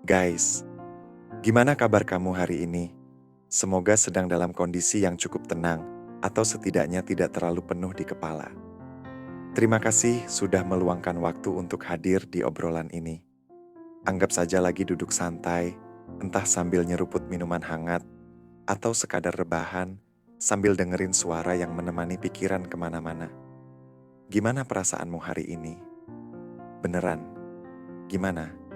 Guys, gimana kabar kamu hari ini? Semoga sedang dalam kondisi yang cukup tenang atau setidaknya tidak terlalu penuh di kepala. Terima kasih sudah meluangkan waktu untuk hadir di obrolan ini. Anggap saja lagi duduk santai, entah sambil nyeruput minuman hangat atau sekadar rebahan sambil dengerin suara yang menemani pikiran kemana-mana. Gimana perasaanmu hari ini? Beneran, gimana?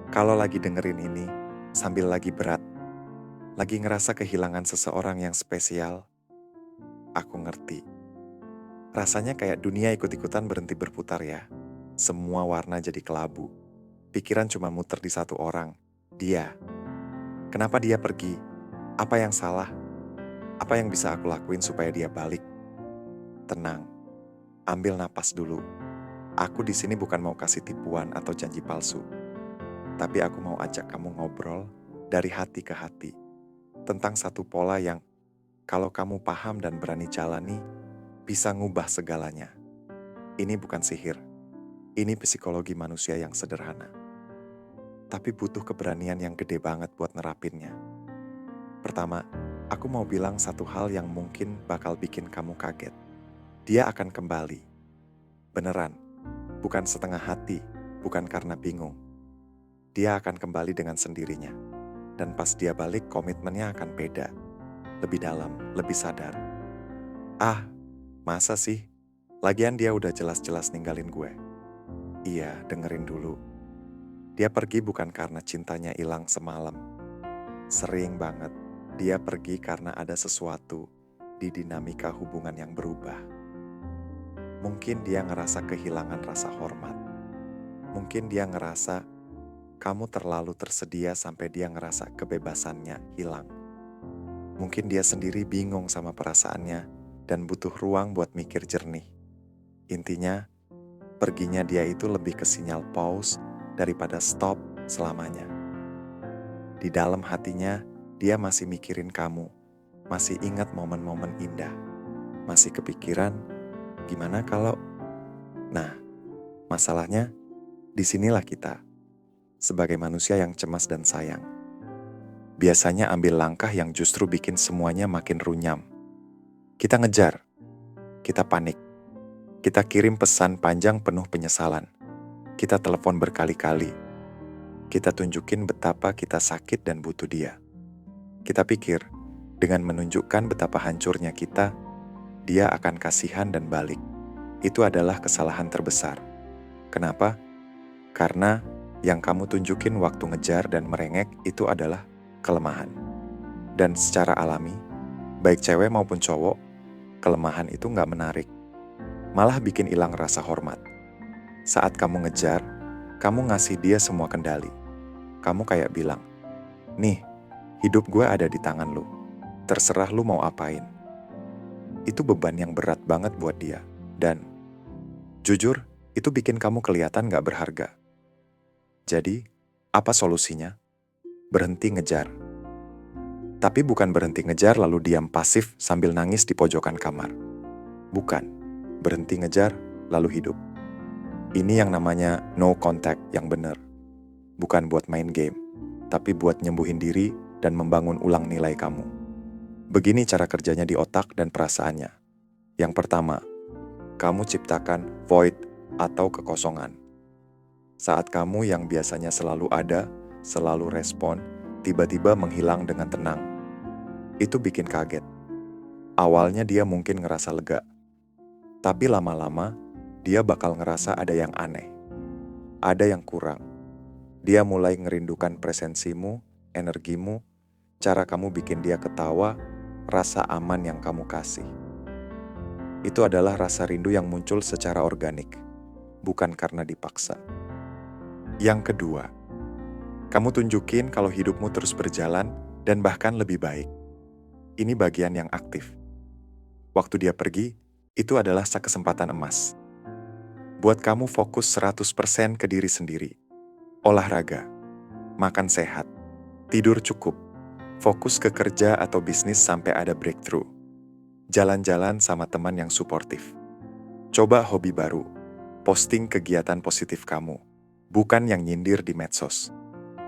Kalau lagi dengerin ini, sambil lagi berat, lagi ngerasa kehilangan seseorang yang spesial, aku ngerti. Rasanya kayak dunia ikut-ikutan berhenti berputar ya. Semua warna jadi kelabu. Pikiran cuma muter di satu orang, dia. Kenapa dia pergi? Apa yang salah? Apa yang bisa aku lakuin supaya dia balik? Tenang, ambil napas dulu. Aku di sini bukan mau kasih tipuan atau janji palsu. Tapi aku mau ajak kamu ngobrol dari hati ke hati. Tentang satu pola yang kalau kamu paham dan berani jalani, bisa ngubah segalanya. Ini bukan sihir, ini psikologi manusia yang sederhana. Tapi butuh keberanian yang gede banget buat nerapinnya. Pertama, aku mau bilang satu hal yang mungkin bakal bikin kamu kaget. Dia akan kembali. Beneran, bukan setengah hati, bukan karena bingung. Dia akan kembali dengan sendirinya. Dan pas dia balik, komitmennya akan beda. Lebih dalam, lebih sadar. Ah, masa sih? Lagian dia udah jelas-jelas ninggalin gue. Iya, dengerin dulu. Dia pergi bukan karena cintanya hilang semalam. Sering banget, dia pergi karena ada sesuatu di dinamika hubungan yang berubah. Mungkin dia ngerasa kehilangan rasa hormat. Mungkin dia ngerasa kamu terlalu tersedia sampai dia ngerasa kebebasannya hilang. Mungkin dia sendiri bingung sama perasaannya dan butuh ruang buat mikir jernih. Intinya, perginya dia itu lebih ke sinyal pause daripada stop selamanya. Di dalam hatinya, dia masih mikirin kamu, masih ingat momen-momen indah, masih kepikiran, gimana kalau... Nah, masalahnya, disinilah kita, sebagai manusia yang cemas dan sayang. Biasanya ambil langkah yang justru bikin semuanya makin runyam. Kita ngejar, kita panik, kita kirim pesan panjang penuh penyesalan. Kita telepon berkali-kali. Kita tunjukin betapa kita sakit dan butuh dia. Kita pikir, dengan menunjukkan betapa hancurnya kita, dia akan kasihan dan balik. Itu adalah kesalahan terbesar. Kenapa? Karena yang kamu tunjukin waktu ngejar dan merengek itu adalah kelemahan. Dan secara alami, baik cewek maupun cowok, kelemahan itu nggak menarik. Malah bikin hilang rasa hormat. Saat kamu ngejar, kamu ngasih dia semua kendali. Kamu kayak bilang, nih, hidup gue ada di tangan lu. Terserah lu mau apain. Itu beban yang berat banget buat dia. Dan, jujur, itu bikin kamu kelihatan gak berharga. Jadi, apa solusinya? Berhenti ngejar. Tapi bukan berhenti ngejar lalu diam pasif sambil nangis di pojokan kamar. Bukan, berhenti ngejar lalu hidup. Ini yang namanya no contact yang benar. Bukan buat main game, tapi buat nyembuhin diri dan membangun ulang nilai kamu. Begini cara kerjanya di otak dan perasaannya. Yang pertama, kamu ciptakan void atau kekosongan. Saat kamu yang biasanya selalu ada, selalu respon, tiba-tiba menghilang dengan tenang. Itu bikin kaget. Awalnya dia mungkin ngerasa lega. Tapi lama-lama, dia bakal ngerasa ada yang aneh. Ada yang kurang. Dia mulai ngerindukan presensimu, energimu, cara kamu bikin dia ketawa, rasa aman yang kamu kasih. Itu adalah rasa rindu yang muncul secara organik, bukan karena dipaksa. Yang kedua, kamu tunjukin kalau hidupmu terus berjalan dan bahkan lebih baik. Ini bagian yang aktif. Waktu dia pergi, itu adalah kesempatan emas. Buat kamu fokus 100% ke diri sendiri. Olahraga, makan sehat, tidur cukup, fokus ke kerja atau bisnis sampai ada breakthrough. Jalan-jalan sama teman yang suportif. Coba hobi baru, posting kegiatan positif kamu, bukan yang nyindir di medsos.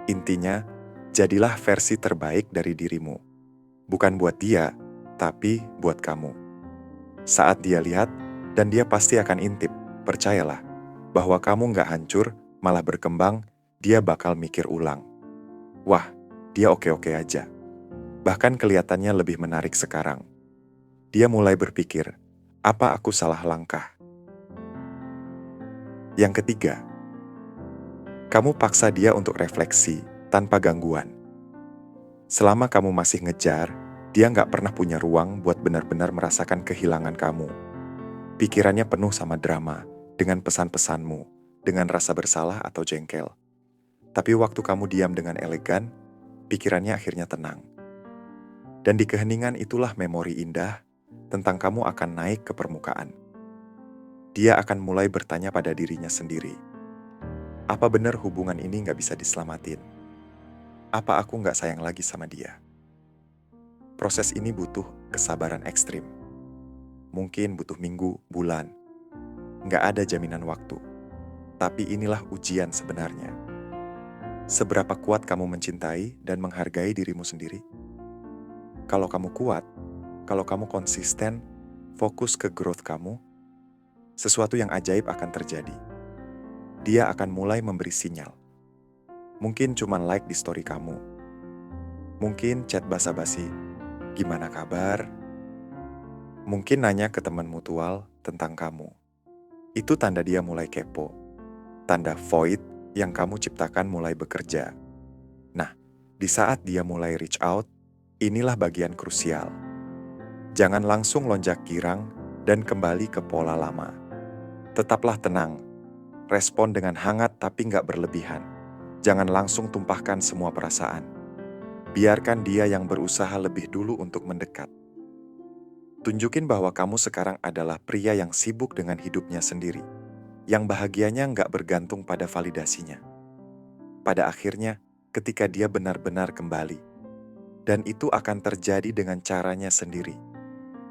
Intinya, jadilah versi terbaik dari dirimu. Bukan buat dia, tapi buat kamu. Saat dia lihat, dan dia pasti akan intip, percayalah, bahwa kamu nggak hancur, malah berkembang, dia bakal mikir ulang. Wah, dia oke-oke aja. Bahkan kelihatannya lebih menarik sekarang. Dia mulai berpikir, apa aku salah langkah? Yang ketiga, kamu paksa dia untuk refleksi tanpa gangguan. Selama kamu masih ngejar, dia nggak pernah punya ruang buat benar-benar merasakan kehilangan kamu. Pikirannya penuh sama drama, dengan pesan-pesanmu, dengan rasa bersalah atau jengkel. Tapi waktu kamu diam dengan elegan, pikirannya akhirnya tenang. Dan di keheningan itulah memori indah tentang kamu akan naik ke permukaan. Dia akan mulai bertanya pada dirinya sendiri, apa benar hubungan ini nggak bisa diselamatin? Apa aku nggak sayang lagi sama dia? Proses ini butuh kesabaran ekstrim. Mungkin butuh minggu, bulan. Nggak ada jaminan waktu. Tapi inilah ujian sebenarnya. Seberapa kuat kamu mencintai dan menghargai dirimu sendiri? Kalau kamu kuat, kalau kamu konsisten, fokus ke growth kamu, sesuatu yang ajaib akan terjadi. Dia akan mulai memberi sinyal. Mungkin cuma like di story kamu. Mungkin chat basa-basi, gimana kabar? Mungkin nanya ke teman mutual tentang kamu. Itu tanda dia mulai kepo. Tanda void yang kamu ciptakan mulai bekerja. Nah, di saat dia mulai reach out, inilah bagian krusial. Jangan langsung lonjak girang dan kembali ke pola lama. Tetaplah tenang. Respon dengan hangat tapi nggak berlebihan. Jangan langsung tumpahkan semua perasaan. Biarkan dia yang berusaha lebih dulu untuk mendekat. Tunjukin bahwa kamu sekarang adalah pria yang sibuk dengan hidupnya sendiri, yang bahagianya nggak bergantung pada validasinya. Pada akhirnya, ketika dia benar-benar kembali, dan itu akan terjadi dengan caranya sendiri.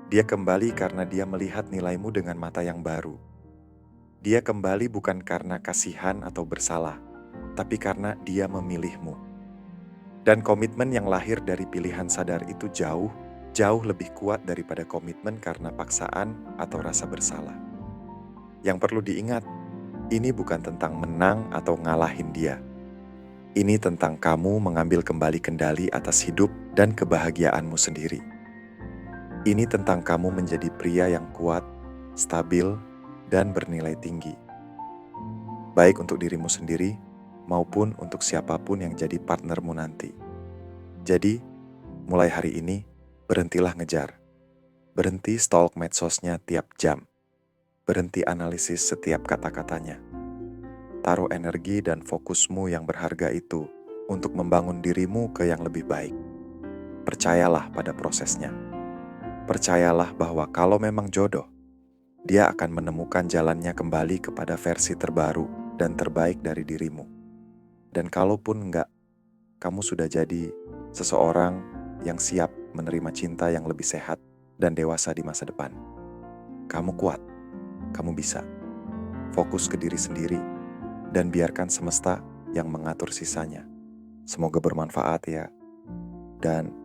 Dia kembali karena dia melihat nilaimu dengan mata yang baru. Dia kembali bukan karena kasihan atau bersalah, tapi karena dia memilihmu. Dan komitmen yang lahir dari pilihan sadar itu jauh lebih kuat daripada komitmen karena paksaan atau rasa bersalah. Yang perlu diingat, ini bukan tentang menang atau ngalahin dia. Ini tentang kamu mengambil kembali kendali atas hidup dan kebahagiaanmu sendiri. Ini tentang kamu menjadi pria yang kuat, stabil, dan bernilai tinggi. Baik untuk dirimu sendiri, maupun untuk siapapun yang jadi partnermu nanti. Jadi, mulai hari ini, berhentilah ngejar. Berhenti stalk medsosnya tiap jam. Berhenti analisis setiap kata-katanya. Taruh energi dan fokusmu yang berharga itu untuk membangun dirimu ke yang lebih baik. Percayalah pada prosesnya. Percayalah bahwa kalau memang jodoh, dia akan menemukan jalannya kembali kepada versi terbaru dan terbaik dari dirimu. Dan kalaupun enggak, kamu sudah jadi seseorang yang siap menerima cinta yang lebih sehat dan dewasa di masa depan. Kamu kuat, kamu bisa. Fokus ke diri sendiri dan biarkan semesta yang mengatur sisanya. Semoga bermanfaat ya. Dan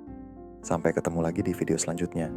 sampai ketemu lagi di video selanjutnya.